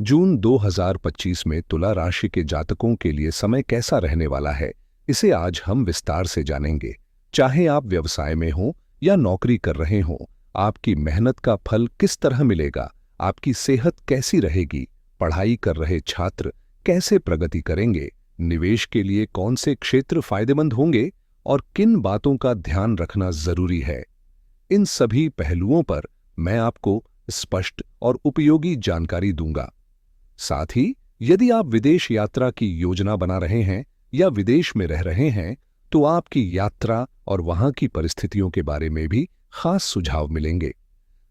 जून 2025 में तुला राशि के जातकों के लिए समय कैसा रहने वाला है, इसे आज हम विस्तार से जानेंगे। चाहे आप व्यवसाय में हो या नौकरी कर रहे हो, आपकी मेहनत का फल किस तरह मिलेगा, आपकी सेहत कैसी रहेगी, पढ़ाई कर रहे छात्र कैसे प्रगति करेंगे, निवेश के लिए कौन से क्षेत्र फायदेमंद होंगे और किन बातों का ध्यान रखना जरूरी है, इन सभी पहलुओं पर मैं आपको स्पष्ट और उपयोगी जानकारी दूंगा। साथ ही यदि आप विदेश यात्रा की योजना बना रहे हैं या विदेश में रह रहे हैं, तो आपकी यात्रा और वहां की परिस्थितियों के बारे में भी खास सुझाव मिलेंगे।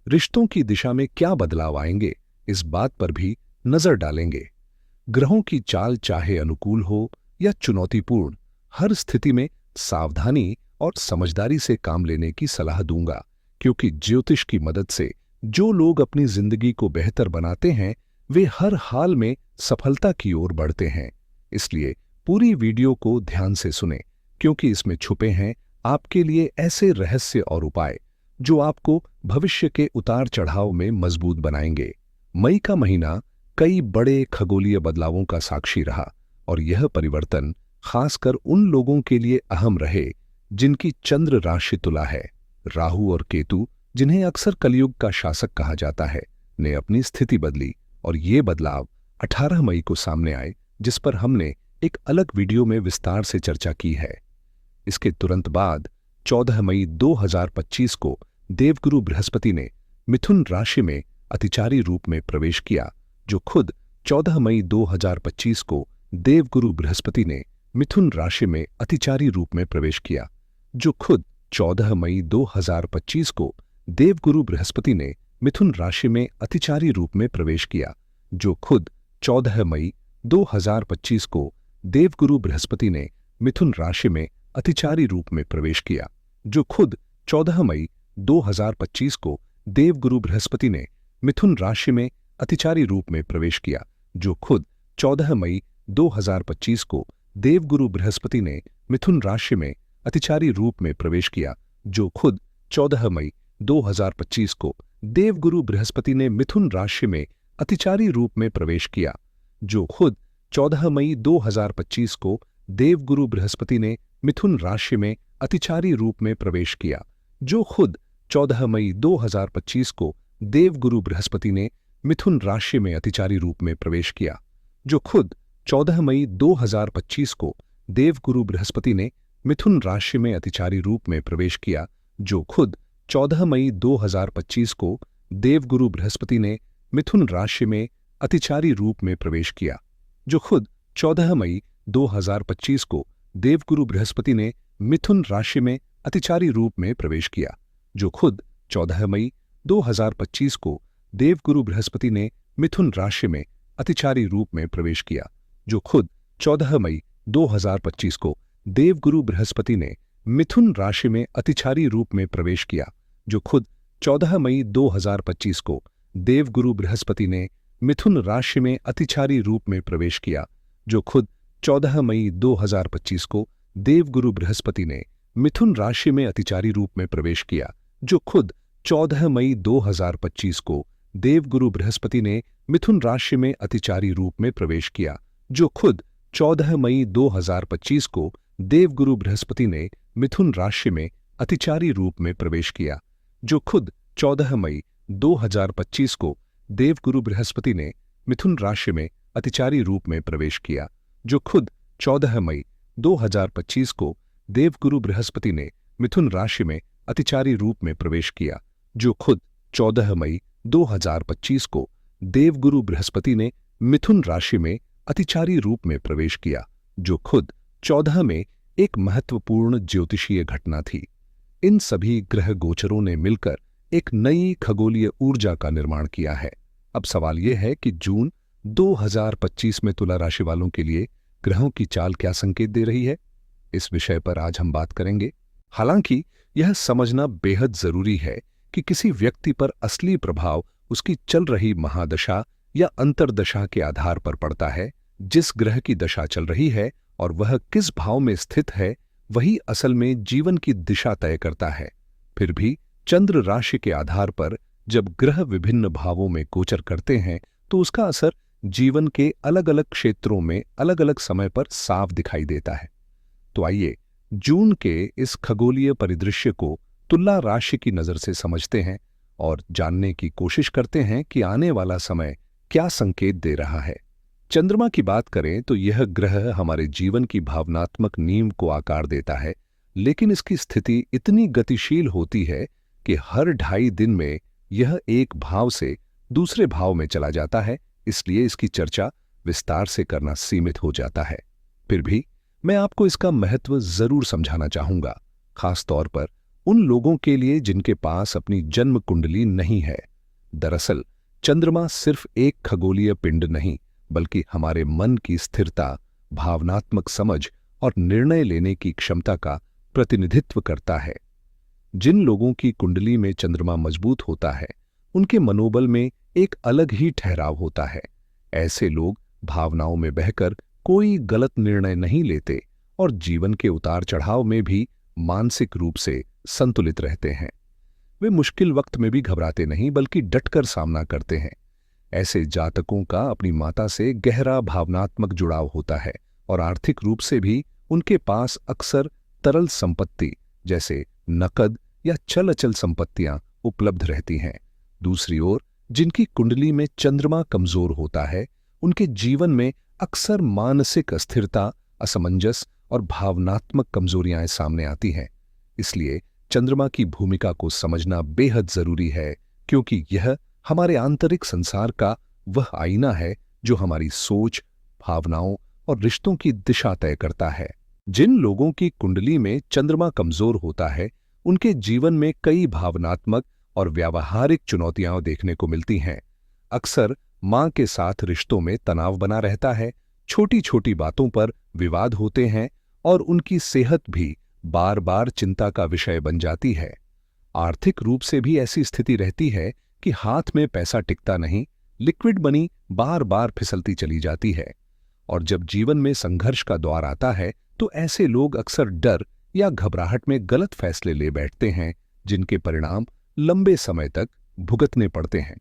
रिश्तों की दिशा में क्या बदलाव आएंगे, इस बात पर भी नजर डालेंगे। ग्रहों की चाल चाहे अनुकूल हो या चुनौतीपूर्ण, हर स्थिति में सावधानी और समझदारी से काम लेने की सलाह दूंगा, क्योंकि ज्योतिष की मदद से जो लोग अपनी जिंदगी को बेहतर बनाते हैं वे हर हाल में सफलता की ओर बढ़ते हैं। इसलिए पूरी वीडियो को ध्यान से सुनें, क्योंकि इसमें छुपे हैं आपके लिए ऐसे रहस्य और उपाय जो आपको भविष्य के उतार चढ़ाव में मजबूत बनाएंगे। मई का महीना कई बड़े खगोलीय बदलावों का साक्षी रहा और यह परिवर्तन खासकर उन लोगों के लिए अहम रहे जिनकी चंद्र राशि तुला है। राहु और केतु, जिन्हें अक्सर कलयुग का शासक कहा जाता है, ने अपनी स्थिति बदली और ये बदलाव 18 मई को सामने आए, जिस पर हमने एक अलग वीडियो में विस्तार से चर्चा की है। इसके तुरंत बाद 14 मई 2025 को देवगुरु बृहस्पति ने मिथुन राशि में अतिचारी रूप में प्रवेश किया, जो खुद 14 मई 2025 को देवगुरु बृहस्पति ने मिथुन राशि में अतिचारी रूप में प्रवेश किया, जो खुद 14 मई 2025 को देवगुरु बृहस्पति ने मिथुन राशि में अतिचारी रूप में प्रवेश किया, जो खुद 14 मई 2025 को देवगुरु बृहस्पति ने मिथुन राशि में अतिचारी रूप में प्रवेश किया, जो खुद 14 मई 2025 को देवगुरु बृहस्पति ने मिथुन राशि में अतिचारी रूप में प्रवेश किया, जो खुद 14 मई 2025 को देवगुरु बृहस्पति ने मिथुन राशि में अतिचारी रूप में प्रवेश किया, जो खुद 14 मई 2025 को देवगुरु बृहस्पति ने मिथुन राशि में अतिचारी रूप में प्रवेश किया, जो खुद 14 मई 2025 को देवगुरु बृहस्पति ने मिथुन राशि में अतिचारी रूप में प्रवेश किया, जो खुद 14 मई 2025 को देवगुरु बृहस्पति ने मिथुन राशि में अतिचारी रूप में प्रवेश किया, जो खुद 14 मई 2025 को देवगुरु बृहस्पति ने मिथुन राशि में अतिचारी रूप में प्रवेश किया, जो खुद 14 मई 2025 को देवगुरु बृहस्पति ने मिथुन राशि में अतिचारी रूप में प्रवेश किया, जो खुद 14 मई 2025 को देवगुरु बृहस्पति ने मिथुन राशि में अतिचारी रूप में प्रवेश किया, जो खुद 14 मई 2025 को देवगुरु बृहस्पति ने मिथुन राशि में अतिचारी रूप में प्रवेश किया, जो खुद 14 मई 2025 को देवगुरु बृहस्पति ने मिथुन राशि में अतिचारी रूप में प्रवेश किया, जो खुद 14 मई 2025 को देवगुरु बृहस्पति ने मिथुन राशि में अतिचारी रूप में प्रवेश किया, जो खुद 14 मई 2025 को देवगुरु बृहस्पति ने मिथुन राशि में अतिचारी रूप में प्रवेश किया, जो खुद 14 मई 2025 को देवगुरु बृहस्पति ने मिथुन राशि में अतिचारी रूप में प्रवेश किया, जो खुद 14 मई 2025 को देवगुरु बृहस्पति ने मिथुन राशि में अतिचारी रूप में प्रवेश किया, जो खुद 14 मई 2025 को देवगुरु बृहस्पति ने मिथुन राशि में अतिचारी रूप में प्रवेश किया, जो खुद 14 मई 2025 को देवगुरु बृहस्पति ने मिथुन राशि में अतिचारी रूप में प्रवेश किया, जो खुद 14 मई 2025 को देवगुरु बृहस्पति ने मिथुन राशि में अतिचारी रूप में प्रवेश किया, जो खुद 14 में एक महत्वपूर्ण ज्योतिषीय घटना थी। इन सभी ग्रह गोचरों ने मिलकर एक नई खगोलीय ऊर्जा का निर्माण किया है। अब सवाल यह है कि जून 2025 में तुला राशि वालों के लिए ग्रहों की चाल क्या संकेत दे रही है, इस विषय पर आज हम बात करेंगे। हालांकि यह समझना बेहद जरूरी है कि किसी व्यक्ति पर असली प्रभाव उसकी चल रही महादशा या अंतर्दशा के आधार पर पड़ता है। जिस ग्रह की दशा चल रही है और वह किस भाव में स्थित है, वही असल में जीवन की दिशा तय करता है। फिर भी चंद्र राशि के आधार पर जब ग्रह विभिन्न भावों में गोचर करते हैं तो उसका असर जीवन के अलग अलग क्षेत्रों में अलग अलग समय पर साफ दिखाई देता है। तो आइए जून के इस खगोलीय परिदृश्य को तुला राशि की नजर से समझते हैं और जानने की कोशिश करते हैं कि आने वाला समय क्या संकेत दे रहा है। चंद्रमा की बात करें तो यह ग्रह हमारे जीवन की भावनात्मक नींव को आकार देता है, लेकिन इसकी स्थिति इतनी गतिशील होती है कि हर 2.5 दिन में यह एक भाव से दूसरे भाव में चला जाता है, इसलिए इसकी चर्चा विस्तार से करना सीमित हो जाता है। फिर भी मैं आपको इसका महत्व जरूर समझाना चाहूंगा, खास तौर पर उन लोगों के लिए जिनके पास अपनी जन्म कुंडली नहीं है। दरअसल चंद्रमा सिर्फ एक खगोलीय पिंड नहीं, बल्कि हमारे मन की स्थिरता, भावनात्मक समझ और निर्णय लेने की क्षमता का प्रतिनिधित्व करता है। जिन लोगों की कुंडली में चंद्रमा मजबूत होता है, उनके मनोबल में एक अलग ही ठहराव होता है। ऐसे लोग भावनाओं में बहकर कोई गलत निर्णय नहीं लेते और जीवन के उतार चढ़ाव में भी मानसिक रूप से संतुलित रहते हैं। वे मुश्किल वक्त में भी घबराते नहीं, बल्कि डटकर सामना करते हैं। ऐसे जातकों का अपनी माता से गहरा भावनात्मक जुड़ाव होता है और आर्थिक रूप से भी उनके पास अक्सर तरल संपत्ति जैसे नकद या चल अचल संपत्तियां उपलब्ध रहती हैं। दूसरी ओर जिनकी कुंडली में चंद्रमा कमजोर होता है, उनके जीवन में अक्सर मानसिक अस्थिरता, असमंजस और भावनात्मक कमजोरियां सामने आती हैं। इसलिए चंद्रमा की भूमिका को समझना बेहद जरूरी है, क्योंकि यह हमारे आंतरिक संसार का वह आईना है जो हमारी सोच, भावनाओं और रिश्तों की दिशा तय करता है। जिन लोगों की कुंडली में चंद्रमा कमजोर होता है, उनके जीवन में कई भावनात्मक और व्यावहारिक चुनौतियां देखने को मिलती हैं। अक्सर मां के साथ रिश्तों में तनाव बना रहता है, छोटी छोटी बातों पर विवाद होते हैं और उनकी सेहत भी बार बार चिंता का विषय बन जाती है। आर्थिक रूप से भी ऐसी स्थिति रहती है कि हाथ में पैसा टिकता नहीं, लिक्विड मनी बार बार फिसलती चली जाती है। और जब जीवन में संघर्ष का दौर आता है, तो ऐसे लोग अक्सर डर या घबराहट में गलत फैसले ले बैठते हैं, जिनके परिणाम लंबे समय तक भुगतने पड़ते हैं।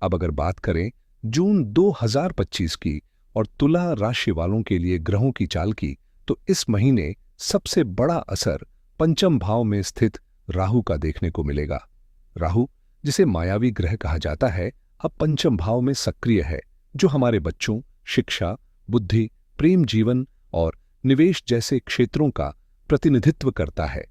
अब अगर बात करें जून 2025 की और तुला राशि वालों के लिए ग्रहों की चाल की, तो इस महीने सबसे बड़ा असर पंचम भाव में स्थित राहु का देखने को मिलेगा। राहु, जिसे मायावी ग्रह कहा जाता है, अब पंचम भाव में सक्रिय है, जो हमारे बच्चों, शिक्षा, बुद्धि, प्रेम जीवन और निवेश जैसे क्षेत्रों का प्रतिनिधित्व करता है।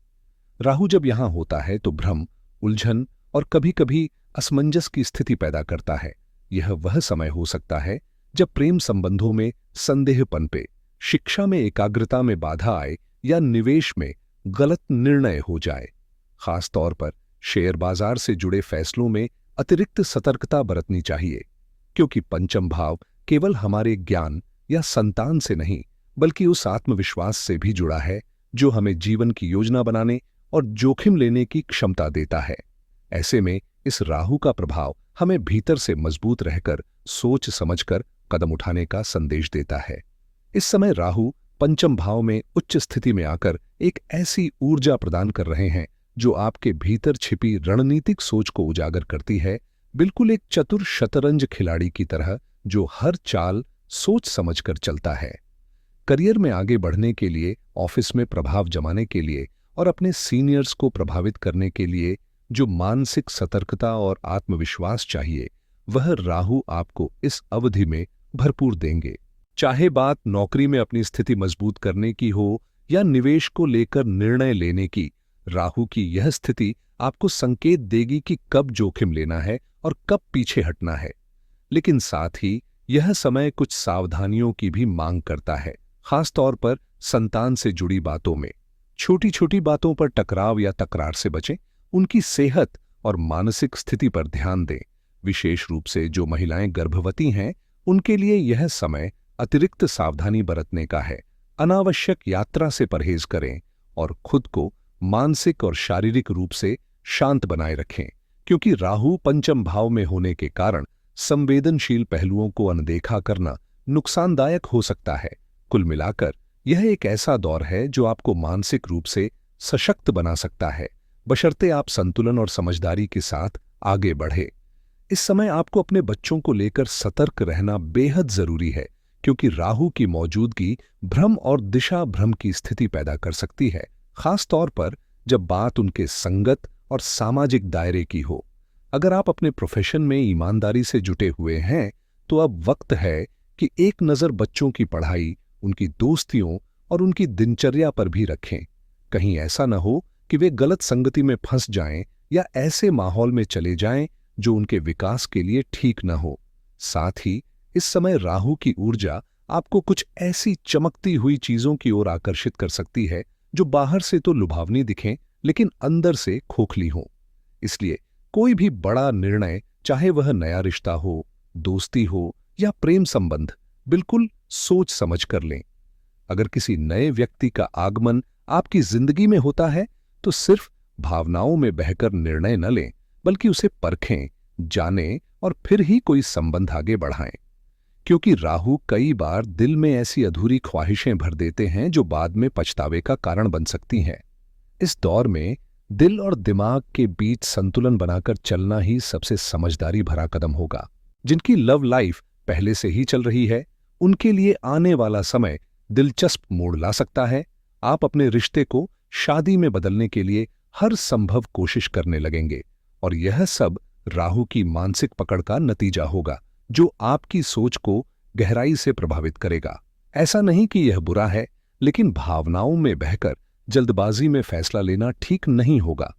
राहु जब यहां होता है तो भ्रम, उलझन और कभी-कभी असमंजस की स्थिति पैदा करता है। यह वह समय हो सकता है जब प्रेम संबंधों में संदेह पनपे, शिक्षा में एकाग्रता में बाधा आए या निवेश में गलत निर्णय हो जाए। खास तौर पर शेयर बाजार से जुड़े फैसलों में अतिरिक्त सतर्कता बरतनी चाहिए, क्योंकि पंचम भाव केवल हमारे ज्ञान या संतान से नहीं, बल्कि उस आत्मविश्वास से भी जुड़ा है जो हमें जीवन की योजना बनाने और जोखिम लेने की क्षमता देता है। ऐसे में इस राहु का प्रभाव हमें भीतर से मजबूत रहकर सोच समझकर कदम उठाने का संदेश देता है। इस समय राहु पंचम भाव में उच्च स्थिति में आकर एक ऐसी ऊर्जा प्रदान कर रहे हैं जो आपके भीतर छिपी रणनीतिक सोच को उजागर करती है, बिल्कुल एक चतुर शतरंज खिलाड़ी की तरह जो हर चाल सोच समझकर चलता है। करियर में आगे बढ़ने के लिए, ऑफिस में प्रभाव जमाने के लिए और अपने सीनियर्स को प्रभावित करने के लिए जो मानसिक सतर्कता और आत्मविश्वास चाहिए, वह राहु आपको इस अवधि में भरपूर देंगे। चाहे बात नौकरी में अपनी स्थिति मजबूत करने की हो या निवेश को लेकर निर्णय लेने की, राहु की यह स्थिति आपको संकेत देगी कि कब जोखिम लेना है और कब पीछे हटना है। लेकिन साथ ही यह समय कुछ सावधानियों की भी मांग करता है, खास तौर पर संतान से जुड़ी बातों में। छोटी छोटी बातों पर टकराव या तकरार से बचें, उनकी सेहत और मानसिक स्थिति पर ध्यान दें। विशेष रूप से जो महिलाएं गर्भवती हैं, उनके लिए यह समय अतिरिक्त सावधानी बरतने का है। अनावश्यक यात्रा से परहेज करें और खुद को मानसिक और शारीरिक रूप से शांत बनाए रखें, क्योंकि राहु पंचम भाव में होने के कारण संवेदनशील पहलुओं को अनदेखा करना नुकसानदायक हो सकता है। कुल मिलाकर यह एक ऐसा दौर है जो आपको मानसिक रूप से सशक्त बना सकता है, बशर्ते आप संतुलन और समझदारी के साथ आगे बढ़े। इस समय आपको अपने बच्चों को लेकर सतर्क रहना बेहद जरूरी है, क्योंकि राहु की मौजूदगी भ्रम और दिशा भ्रम की स्थिति पैदा कर सकती है, खास तौर पर जब बात उनके संगत और सामाजिक दायरे की हो। अगर आप अपने प्रोफेशन में ईमानदारी से जुटे हुए हैं, तो अब वक्त है कि एक नज़र बच्चों की पढ़ाई, उनकी दोस्तियों और उनकी दिनचर्या पर भी रखें। कहीं ऐसा न हो कि वे गलत संगति में फंस जाएं या ऐसे माहौल में चले जाएं जो उनके विकास के लिए ठीक न हो। साथ ही इस समय राहु की ऊर्जा आपको कुछ ऐसी चमकती हुई चीजों की ओर आकर्षित कर सकती है जो बाहर से तो लुभावनी दिखें, लेकिन अंदर से खोखली हो। इसलिए कोई भी बड़ा निर्णय, चाहे वह नया रिश्ता हो, दोस्ती हो या प्रेम संबंध, बिल्कुल सोच समझ कर लें। अगर किसी नए व्यक्ति का आगमन आपकी जिंदगी में होता है, तो सिर्फ भावनाओं में बहकर निर्णय न लें, बल्कि उसे परखें, जानें और फिर ही कोई संबंध आगे बढ़ाएं। क्योंकि राहु कई बार दिल में ऐसी अधूरी ख्वाहिशें भर देते हैं जो बाद में पछतावे का कारण बन सकती हैं। इस दौर में दिल और दिमाग के बीच संतुलन बनाकर चलना ही सबसे समझदारी भरा कदम होगा। जिनकी लव लाइफ पहले से ही चल रही है, उनके लिए आने वाला समय दिलचस्प मोड़ ला सकता है। आप अपने रिश्ते को शादी में बदलने के लिए हर संभव कोशिश करने लगेंगे, और यह सब राहु की मानसिक पकड़ का नतीजा होगा, जो आपकी सोच को गहराई से प्रभावित करेगा। ऐसा नहीं कि यह बुरा है, लेकिन भावनाओं में बहकर जल्दबाजी में फैसला लेना ठीक नहीं होगा।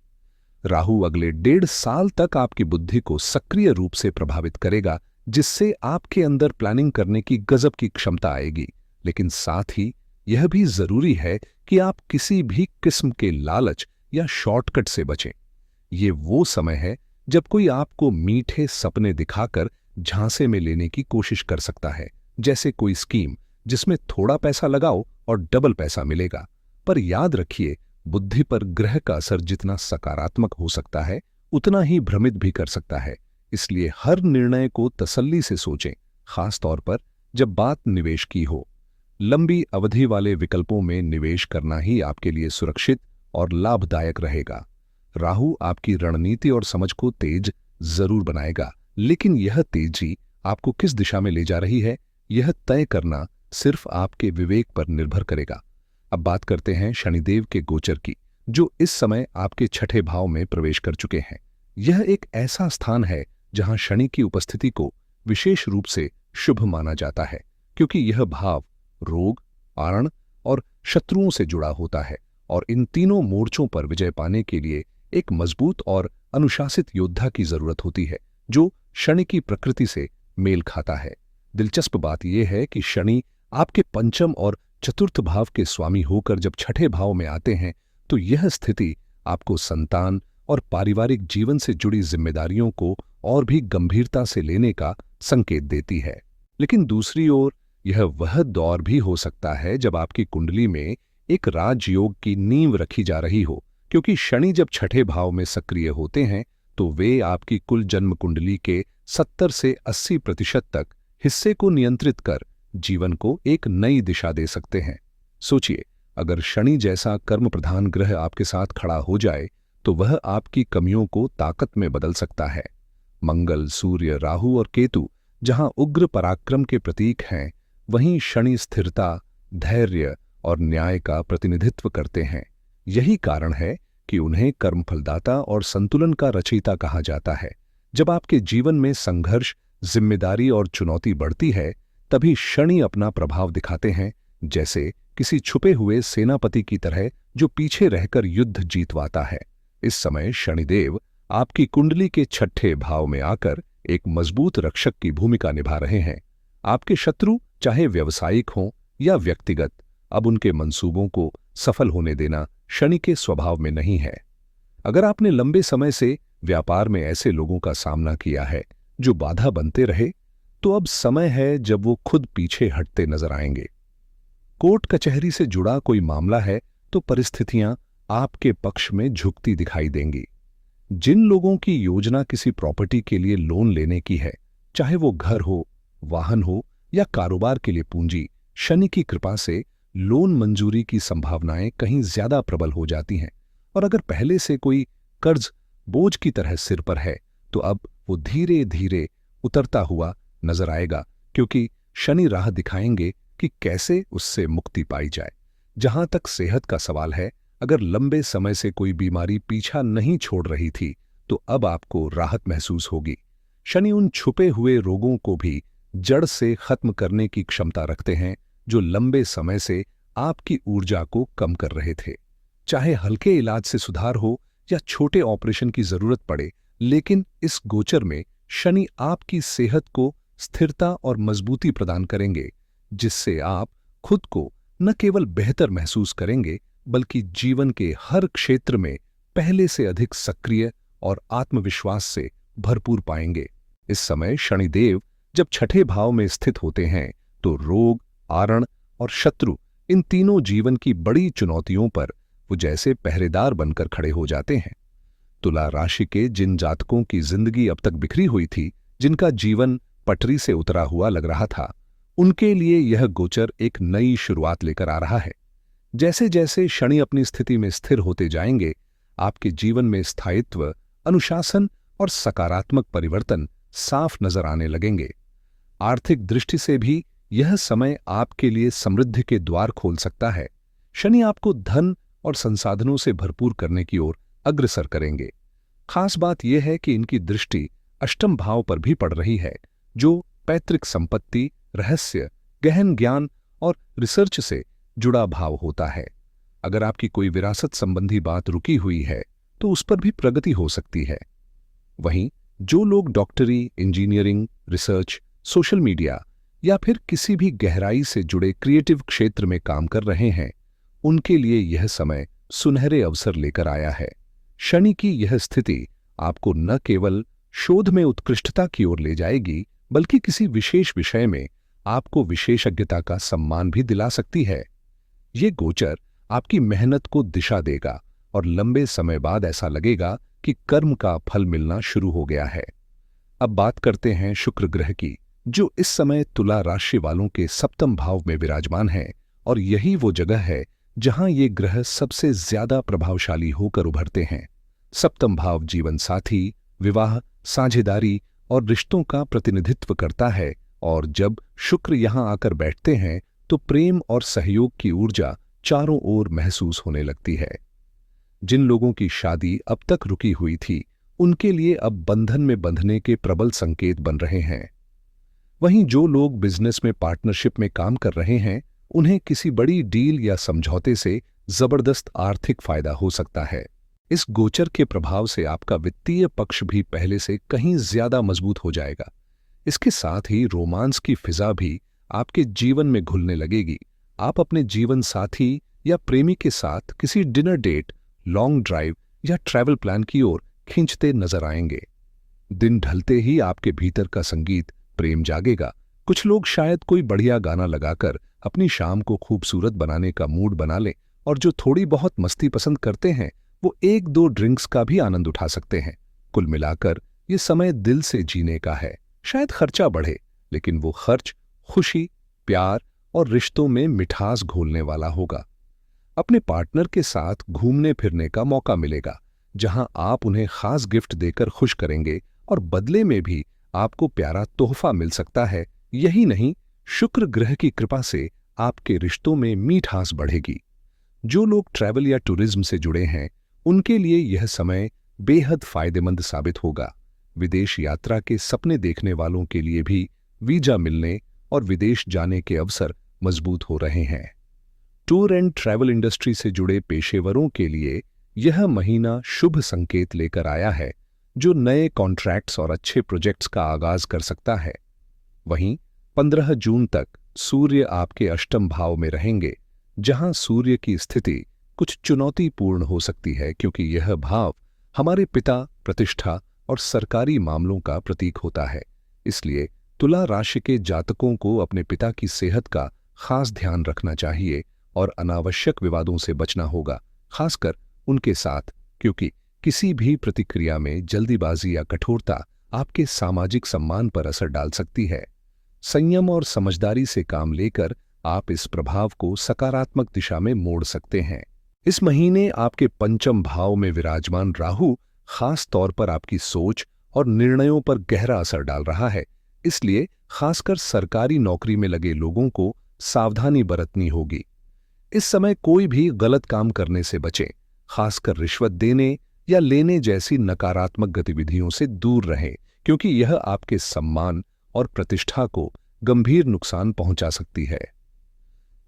राहु अगले 1.5 साल तक आपकी बुद्धि को सक्रिय रूप से प्रभावित करेगा, जिससे आपके अंदर प्लानिंग करने की गजब की क्षमता आएगी। लेकिन साथ ही यह भी जरूरी है कि आप किसी भी किस्म के लालच या शॉर्टकट से बचें। ये वो समय है जब कोई आपको मीठे सपने दिखाकर झांसे में लेने की कोशिश कर सकता है, जैसे कोई स्कीम जिसमें थोड़ा पैसा लगाओ और डबल पैसा मिलेगा। पर याद रखिए, बुद्धि पर ग्रह का असर जितना सकारात्मक हो सकता है, उतना ही भ्रमित भी कर सकता है। इसलिए हर निर्णय को तसल्ली से सोचें, खास तौर पर जब बात निवेश की हो। लंबी अवधि वाले विकल्पों में निवेश करना ही आपके लिए सुरक्षित और लाभदायक रहेगा। राहु आपकी रणनीति और समझ को तेज जरूर बनाएगा, लेकिन यह तेजी आपको किस दिशा में ले जा रही है, यह तय करना सिर्फ आपके विवेक पर निर्भर करेगा। अब बात करते हैं शनिदेव के गोचर की, जो इस समय आपके छठे भाव में प्रवेश कर चुके हैं। यह एक ऐसा स्थान है जहां शनि की उपस्थिति को विशेष रूप से शुभ माना जाता है, क्योंकि यह भाव रोग, आरण और शत्रुओं से जुड़ा होता है, और इन तीनों मोर्चों पर विजय पाने के लिए एक मजबूत और अनुशासित योद्धा की जरूरत होती है, जो शनि की प्रकृति से मेल खाता है। दिलचस्प बात यह है कि शनि आपके पंचम और चतुर्थ भाव के स्वामी होकर जब छठे भाव में आते हैं, तो यह स्थिति आपको संतान और पारिवारिक जीवन से जुड़ी जिम्मेदारियों को और भी गंभीरता से लेने का संकेत देती है। लेकिन दूसरी ओर यह वह दौर भी हो सकता है जब आपकी कुंडली में एक राजयोग की नींव रखी जा रही हो, क्योंकि शनि जब छठे भाव में सक्रिय होते हैं तो वे आपकी कुल जन्म कुंडली के 70 से 80% तक हिस्से को नियंत्रित कर जीवन को एक नई दिशा दे सकते हैं। सोचिए, अगर शनि जैसा कर्म प्रधान ग्रह आपके साथ खड़ा हो जाए तो वह आपकी कमियों को ताकत में बदल सकता है। मंगल, सूर्य, राहु और केतु जहां उग्र पराक्रम के प्रतीक हैं, वहीं शनि स्थिरता, धैर्य और न्याय का प्रतिनिधित्व करते हैं। यही कारण है कि उन्हें कर्मफलदाता और संतुलन का रचयिता कहा जाता है। जब आपके जीवन में संघर्ष, जिम्मेदारी और चुनौती बढ़ती है, तभी शनि अपना प्रभाव दिखाते हैं, जैसे किसी छुपे हुए सेनापति की तरह जो पीछे रहकर युद्ध जीतवाता है। इस समय शनिदेव आपकी कुंडली के छठे भाव में आकर एक मजबूत रक्षक की भूमिका निभा रहे हैं। आपके शत्रु, चाहे व्यावसायिक हों या व्यक्तिगत, अब उनके मंसूबों को सफल होने देना शनि के स्वभाव में नहीं है। अगर आपने लंबे समय से व्यापार में ऐसे लोगों का सामना किया है जो बाधा बनते रहे, तो अब समय है जब वो खुद पीछे हटते नजर आएंगे। कोर्ट कचहरी से जुड़ा कोई मामला है तो परिस्थितियां आपके पक्ष में झुकती दिखाई देंगी। जिन लोगों की योजना किसी प्रॉपर्टी के लिए लोन लेने की है, चाहे वो घर हो, वाहन हो या कारोबार के लिए पूंजी, शनि की कृपा से लोन मंजूरी की संभावनाएं कहीं ज्यादा प्रबल हो जाती हैं। और अगर पहले से कोई कर्ज बोझ की तरह सिर पर है, तो अब वो धीरे धीरे उतरता हुआ नजर आएगा, क्योंकि शनि राह दिखाएंगे कि कैसे उससे मुक्ति पाई जाए। जहां तक सेहत का सवाल है, अगर लंबे समय से कोई बीमारी पीछा नहीं छोड़ रही थी तो अब आपको राहत महसूस होगी। शनि उन छुपे हुए रोगों को भी जड़ से खत्म करने की क्षमता रखते हैं जो लंबे समय से आपकी ऊर्जा को कम कर रहे थे। चाहे हल्के इलाज से सुधार हो या छोटे ऑपरेशन की जरूरत पड़े, लेकिन इस गोचर में शनि आपकी सेहत को स्थिरता और मजबूती प्रदान करेंगे, जिससे आप खुद को न केवल बेहतर महसूस करेंगे बल्कि जीवन के हर क्षेत्र में पहले से अधिक सक्रिय और आत्मविश्वास से भरपूर पाएंगे। इस समय शनिदेव जब छठे भाव में स्थित होते हैं तो रोग, आरण और शत्रु, इन तीनों जीवन की बड़ी चुनौतियों पर वो जैसे पहरेदार बनकर खड़े हो जाते हैं। तुला राशि के जिन जातकों की जिंदगी अब तक बिखरी हुई थी, जिनका जीवन पटरी से उतरा हुआ लग रहा था, उनके लिए यह गोचर एक नई शुरुआत लेकर आ रहा है। जैसे जैसे शनि अपनी स्थिति में स्थिर होते जाएंगे, आपके जीवन में स्थायित्व, अनुशासन और सकारात्मक परिवर्तन साफ नजर आने लगेंगे। आर्थिक दृष्टि से भी यह समय आपके लिए समृद्धि के द्वार खोल सकता है। शनि आपको धन और संसाधनों से भरपूर करने की ओर अग्रसर करेंगे। खास बात यह है कि इनकी दृष्टि अष्टम भाव पर भी पड़ रही है, जो पैतृक संपत्ति, रहस्य, गहन ज्ञान और रिसर्च से जुड़ा भाव होता है। अगर आपकी कोई विरासत संबंधी बात रुकी हुई है तो उस पर भी प्रगति हो सकती है। वहीं जो लोग डॉक्टरी, इंजीनियरिंग, रिसर्च, सोशल मीडिया या फिर किसी भी गहराई से जुड़े क्रिएटिव क्षेत्र में काम कर रहे हैं, उनके लिए यह समय सुनहरे अवसर लेकर आया है। शनि की यह स्थिति आपको न केवल शोध में उत्कृष्टता की ओर ले जाएगी, बल्कि किसी विशेष विषय में आपको विशेषज्ञता का सम्मान भी दिला सकती है। ये गोचर आपकी मेहनत को दिशा देगा और लंबे समय बाद ऐसा लगेगा कि कर्म का फल मिलना शुरू हो गया है। अब बात करते हैं शुक्र ग्रह की, जो इस समय तुला राशि वालों के सप्तम भाव में विराजमान है, और यही वो जगह है जहां ये ग्रह सबसे ज्यादा प्रभावशाली होकर उभरते हैं। सप्तम भाव जीवन साथी, विवाह, साझेदारी और रिश्तों का प्रतिनिधित्व करता है, और जब शुक्र यहां आकर बैठते हैं तो प्रेम और सहयोग की ऊर्जा चारों ओर महसूस होने लगती है। जिन लोगों की शादी अब तक रुकी हुई थी, उनके लिए अब बंधन में बंधने के प्रबल संकेत बन रहे हैं। वहीं जो लोग बिजनेस में पार्टनरशिप में काम कर रहे हैं, उन्हें किसी बड़ी डील या समझौते से जबरदस्त आर्थिक फायदा हो सकता है। इस गोचर के प्रभाव से आपका वित्तीय पक्ष भी पहले से कहीं ज्यादा मजबूत हो जाएगा। इसके साथ ही रोमांस की फिजा भी आपके जीवन में घुलने लगेगी। आप अपने जीवन साथी या प्रेमी के साथ किसी डिनर डेट, लॉन्ग ड्राइव या ट्रैवल प्लान की ओर खींचते नजर आएंगे। दिन ढलते ही आपके भीतर का संगीत प्रेम जागेगा। कुछ लोग शायद कोई बढ़िया गाना लगाकर अपनी शाम को खूबसूरत बनाने का मूड बना लें, और जो थोड़ी बहुत मस्ती पसंद करते हैं वो एक दो ड्रिंक्स का भी आनंद उठा सकते हैं। कुल मिलाकर ये समय दिल से जीने का है। शायद खर्चा बढ़े, लेकिन वो खर्च खुशी, प्यार और रिश्तों में मिठास घोलने वाला होगा। अपने पार्टनर के साथ घूमने फिरने का मौका मिलेगा, जहां आप उन्हें खास गिफ्ट देकर खुश करेंगे और बदले में भी आपको प्यारा तोहफा मिल सकता है। यही नहीं, शुक्र ग्रह की कृपा से आपके रिश्तों में मीठास बढ़ेगी। जो लोग ट्रैवल या टूरिज्म से जुड़े हैं, उनके लिए यह समय बेहद फायदेमंद साबित होगा। विदेश यात्रा के सपने देखने वालों के लिए भी वीजा मिलने और विदेश जाने के अवसर मजबूत हो रहे हैं। टूर एंड ट्रैवल इंडस्ट्री से जुड़े पेशेवरों के लिए यह महीना शुभ संकेत लेकर आया है, जो नए कॉन्ट्रैक्ट्स और अच्छे प्रोजेक्ट्स का आगाज कर सकता है। वहीं 15 जून तक सूर्य आपके अष्टम भाव में रहेंगे, जहां सूर्य की स्थिति कुछ चुनौतीपूर्ण हो सकती है, क्योंकि यह भाव हमारे पिता, प्रतिष्ठा और सरकारी मामलों का प्रतीक होता है। इसलिए तुला राशि के जातकों को अपने पिता की सेहत का खास ध्यान रखना चाहिए और अनावश्यक विवादों से बचना होगा, खासकर उनके साथ, क्योंकि किसी भी प्रतिक्रिया में जल्दीबाजी या कठोरता आपके सामाजिक सम्मान पर असर डाल सकती है। संयम और समझदारी से काम लेकर आप इस प्रभाव को सकारात्मक दिशा में मोड़ सकते हैं। इस महीने आपके पंचम भाव में विराजमान राहु खास तौर पर आपकी सोच और निर्णयों पर गहरा असर डाल रहा है। इसलिए खासकर सरकारी नौकरी में लगे लोगों को सावधानी बरतनी होगी। इस समय कोई भी गलत काम करने से बचें, खासकर रिश्वत देने या लेने जैसी नकारात्मक गतिविधियों से दूर रहें, क्योंकि यह आपके सम्मान और प्रतिष्ठा को गंभीर नुकसान पहुंचा सकती है।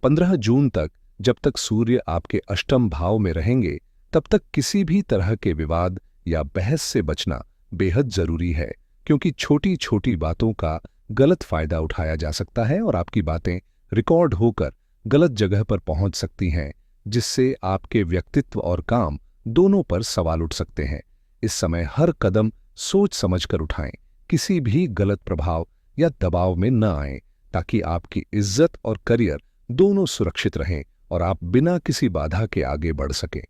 15 जून तक, जब तक सूर्य आपके अष्टम भाव में रहेंगे, तब तक किसी भी तरह के विवाद या बहस से बचना बेहद जरूरी है, क्योंकि छोटी छोटी बातों का गलत फायदा उठाया जा सकता है और आपकी बातें रिकॉर्ड होकर गलत जगह पर पहुंच सकती हैं, जिससे आपके व्यक्तित्व और काम दोनों पर सवाल उठ सकते हैं। इस समय हर कदम सोच समझकर उठाएं, किसी भी गलत प्रभाव या दबाव में न आएं, ताकि आपकी इज्जत और करियर दोनों सुरक्षित रहें और आप बिना किसी बाधा के आगे बढ़ सकें।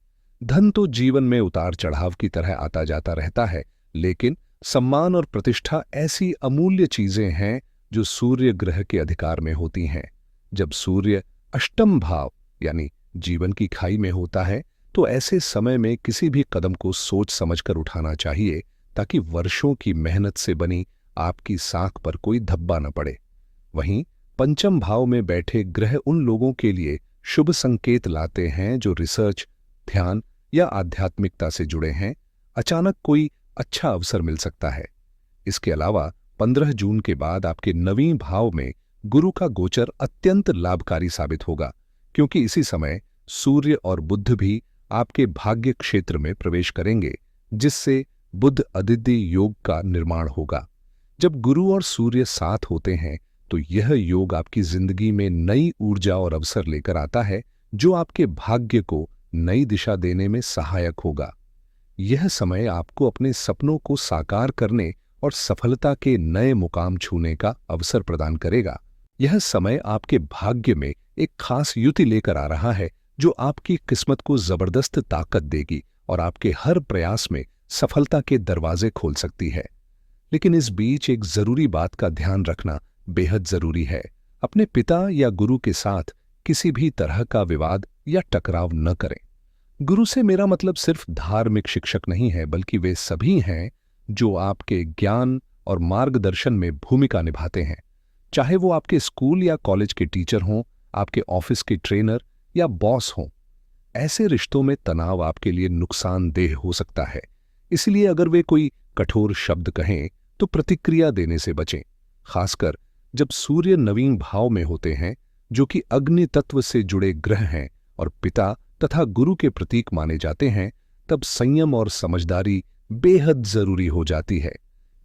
धन तो जीवन में उतार चढ़ाव की तरह आता जाता रहता है, लेकिन सम्मान और प्रतिष्ठा ऐसी अमूल्य चीजें हैं जो सूर्य ग्रह के अधिकार में होती हैं। जब सूर्य अष्टम भाव यानी जीवन की खाई में होता है, तो ऐसे समय में किसी भी कदम को सोच समझकर उठाना चाहिए, ताकि वर्षों की मेहनत से बनी आपकी साख पर कोई धब्बा न पड़े। वहीं पंचम भाव में बैठे ग्रह उन लोगों के लिए शुभ संकेत लाते हैं जो रिसर्च, ध्यान या आध्यात्मिकता से जुड़े हैं। अचानक कोई अच्छा अवसर मिल सकता है। इसके अलावा 15 जून के बाद आपके नवीं भाव में गुरु का गोचर अत्यंत लाभकारी साबित होगा, क्योंकि इसी समय सूर्य और बुध भी आपके भाग्य क्षेत्र में प्रवेश करेंगे, जिससे बुध अदिति योग का निर्माण होगा। जब गुरु और सूर्य साथ होते हैं, तो यह योग आपकी जिंदगी में नई ऊर्जा और अवसर लेकर आता है, जो आपके भाग्य को नई दिशा देने में सहायक होगा। यह समय आपको अपने सपनों को साकार करने और सफलता के नए मुकाम छूने का अवसर प्रदान करेगा। यह समय आपके भाग्य में एक खास युति लेकर आ रहा है, जो आपकी किस्मत को जबरदस्त ताकत देगी और आपके हर प्रयास में सफलता के दरवाजे खोल सकती है। लेकिन इस बीच एक जरूरी बात का ध्यान रखना बेहद जरूरी है। अपने पिता या गुरु के साथ किसी भी तरह का विवाद या टकराव न करें। गुरु से मेरा मतलब सिर्फ धार्मिक शिक्षक नहीं है, बल्कि वे सभी हैं जो आपके ज्ञान और मार्गदर्शन में भूमिका निभाते हैं। चाहे वो आपके स्कूल या कॉलेज के टीचर हों, आपके ऑफिस के ट्रेनर या बॉस हों। ऐसे रिश्तों में तनाव आपके लिए नुकसानदेह हो सकता है। इसलिए अगर वे कोई कठोर शब्द कहें, तो प्रतिक्रिया देने से बचें। खासकर जब सूर्य नवीन भाव में होते हैं, जो कि अग्नि तत्व से जुड़े ग्रह हैं और पिता तथा गुरु के प्रतीक माने जाते हैं, तब संयम और समझदारी बेहद जरूरी हो जाती है।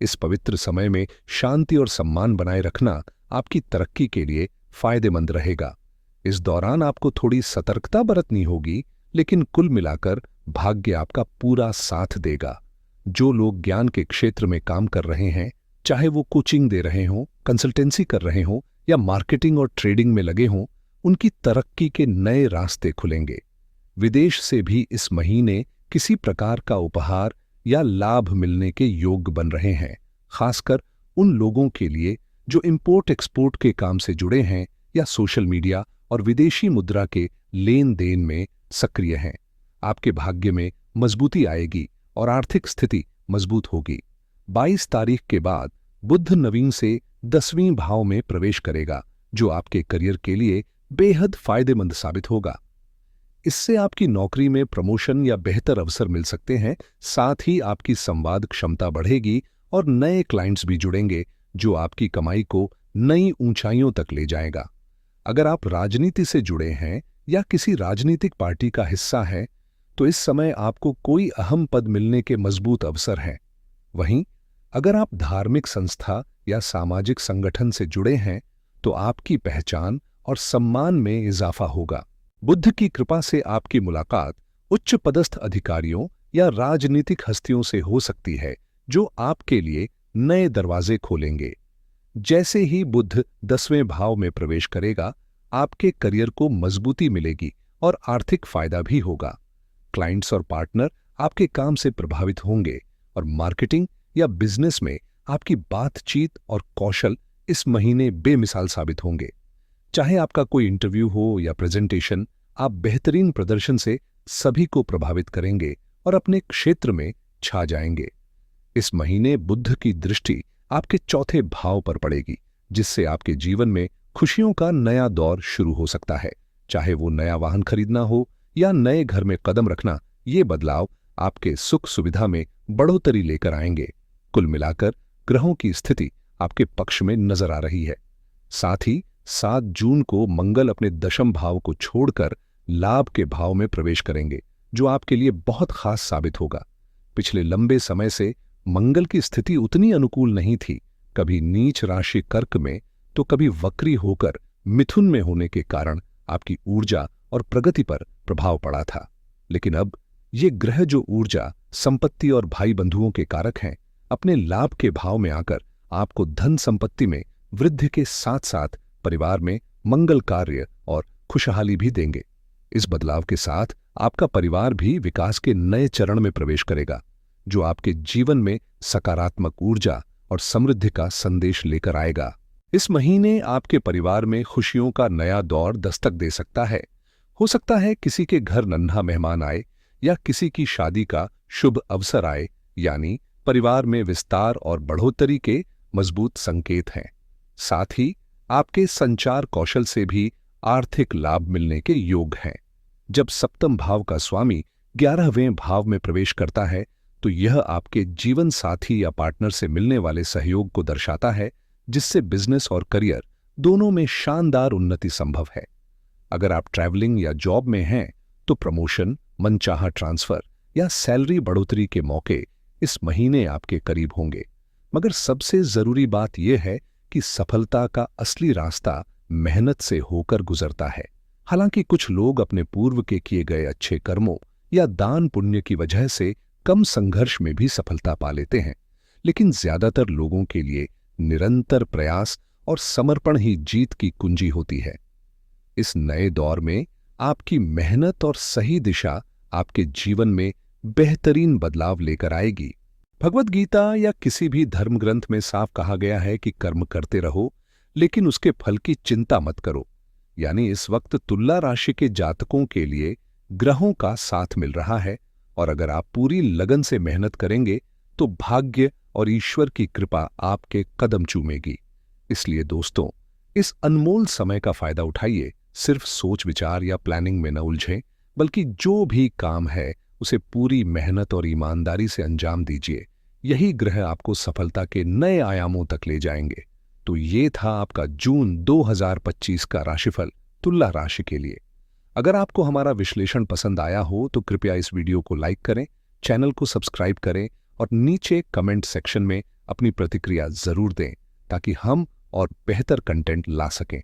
इस पवित्र समय में शांति और सम्मान बनाए रखना आपकी तरक्की के लिए फायदेमंद रहेगा। इस दौरान आपको थोड़ी सतर्कता बरतनी होगी, लेकिन कुल मिलाकर भाग्य आपका पूरा साथ देगा। जो लोग ज्ञान के क्षेत्र में काम कर रहे हैं, चाहे वो कोचिंग दे रहे हों, कंसल्टेंसी कर रहे हों या मार्केटिंग और ट्रेडिंग में लगे हों, उनकी तरक्की के नए रास्ते खुलेंगे। विदेश से भी इस महीने किसी प्रकार का उपहार या लाभ मिलने के योग बन रहे हैं, खासकर उन लोगों के लिए जो इंपोर्ट एक्सपोर्ट के काम से जुड़े हैं या सोशल मीडिया और विदेशी मुद्रा के लेन देन में सक्रिय हैं। आपके भाग्य में मजबूती आएगी और आर्थिक स्थिति मजबूत होगी। 22 तारीख के बाद बुध नवीन से 10वें भाव में प्रवेश करेगा, जो आपके करियर के लिए बेहद फायदेमंद साबित होगा। इससे आपकी नौकरी में प्रमोशन या बेहतर अवसर मिल सकते हैं। साथ ही आपकी संवाद क्षमता बढ़ेगी और नए क्लाइंट्स भी जुड़ेंगे, जो आपकी कमाई को नई ऊंचाइयों तक ले जाएगा। अगर आप राजनीति से जुड़े हैं या किसी राजनीतिक पार्टी का हिस्सा हैं, तो इस समय आपको कोई अहम पद मिलने के मजबूत अवसर हैं। वहीं अगर आप धार्मिक संस्था या सामाजिक संगठन से जुड़े हैं, तो आपकी पहचान और सम्मान में इजाफा होगा। बुध की कृपा से आपकी मुलाकात उच्च पदस्थ अधिकारियों या राजनीतिक हस्तियों से हो सकती है, जो आपके लिए नए दरवाजे खोलेंगे। जैसे ही बुध 10वें भाव में प्रवेश करेगा, आपके करियर को मजबूती मिलेगी और आर्थिक फायदा भी होगा। क्लाइंट्स और पार्टनर आपके काम से प्रभावित होंगे और मार्केटिंग या बिजनेस में आपकी बातचीत और कौशल इस महीने बेमिसाल साबित होंगे। चाहे आपका कोई इंटरव्यू हो या प्रेजेंटेशन, आप बेहतरीन प्रदर्शन से सभी को प्रभावित करेंगे और अपने क्षेत्र में छा जाएंगे। इस महीने बुध की दृष्टि आपके चौथे भाव पर पड़ेगी, जिससे आपके जीवन में खुशियों का नया दौर शुरू हो सकता है। चाहे वो नया वाहन खरीदना हो या नए घर में कदम रखना, ये बदलाव आपके सुख सुविधा में बढ़ोतरी लेकर आएंगे। कुल मिलाकर ग्रहों की स्थिति आपके पक्ष में नजर आ रही है। साथ ही 7 जून को मंगल अपने दशम भाव को छोड़कर लाभ के भाव में प्रवेश करेंगे, जो आपके लिए बहुत खास साबित होगा। पिछले लंबे समय से मंगल की स्थिति उतनी अनुकूल नहीं थी, कभी नीच राशि कर्क में तो कभी वक्री होकर मिथुन में होने के कारण आपकी ऊर्जा और प्रगति पर प्रभाव पड़ा था। लेकिन अब ये ग्रह जो ऊर्जा, संपत्ति और भाई बंधुओं के कारक हैं, अपने लाभ के भाव में आकर आपको धन संपत्ति में वृद्धि के साथ साथ परिवार में मंगल कार्य और खुशहाली भी देंगे। इस बदलाव के साथ आपका परिवार भी विकास के नए चरण में प्रवेश करेगा, जो आपके जीवन में सकारात्मक ऊर्जा और समृद्धि का संदेश लेकर आएगा। इस महीने आपके परिवार में खुशियों का नया दौर दस्तक दे सकता है। हो सकता है किसी के घर नन्हा मेहमान आए या किसी की शादी का शुभ अवसर आए, यानी परिवार में विस्तार और बढ़ोतरी के मजबूत संकेत हैं। साथ ही आपके संचार कौशल से भी आर्थिक लाभ मिलने के योग हैं। जब सप्तम भाव का स्वामी 11वें भाव में प्रवेश करता है, तो यह आपके जीवन साथी या पार्टनर से मिलने वाले सहयोग को दर्शाता है, जिससे बिजनेस और करियर दोनों में शानदार उन्नति संभव है। अगर आप ट्रैवलिंग या जॉब में हैं, तो प्रमोशन, मनचाहा ट्रांसफर या सैलरी बढ़ोतरी के मौके इस महीने आपके करीब होंगे। मगर सबसे जरूरी बात यह है कि सफलता का असली रास्ता मेहनत से होकर गुजरता है। हालांकि कुछ लोग अपने पूर्व के किए गए अच्छे कर्मों या दान पुण्य की वजह से कम संघर्ष में भी सफलता पा लेते हैं, लेकिन ज्यादातर लोगों के लिए निरंतर प्रयास और समर्पण ही जीत की कुंजी होती है। इस नए दौर में आपकी मेहनत और सही दिशा आपके जीवन में बेहतरीन बदलाव लेकर आएगी। भगवत गीता या किसी भी धर्म ग्रंथ में साफ कहा गया है कि कर्म करते रहो, लेकिन उसके फल की चिंता मत करो। यानी इस वक्त तुला राशि के जातकों के लिए ग्रहों का साथ मिल रहा है, और अगर आप पूरी लगन से मेहनत करेंगे तो भाग्य और ईश्वर की कृपा आपके कदम चूमेगी। इसलिए दोस्तों, इस अनमोल समय का फायदा उठाइए। सिर्फ सोच विचार या प्लानिंग में न उलझें, बल्कि जो भी काम है उसे पूरी मेहनत और ईमानदारी से अंजाम दीजिए। यही ग्रह आपको सफलता के नए आयामों तक ले जाएंगे। तो ये था आपका जून 2025 का राशिफल तुला राशि के लिए। अगर आपको हमारा विश्लेषण पसंद आया हो तो कृपया इस वीडियो को लाइक करें, चैनल को सब्सक्राइब करें और नीचे कमेंट सेक्शन में अपनी प्रतिक्रिया जरूर दें, ताकि हम और बेहतर कंटेंट ला सकें।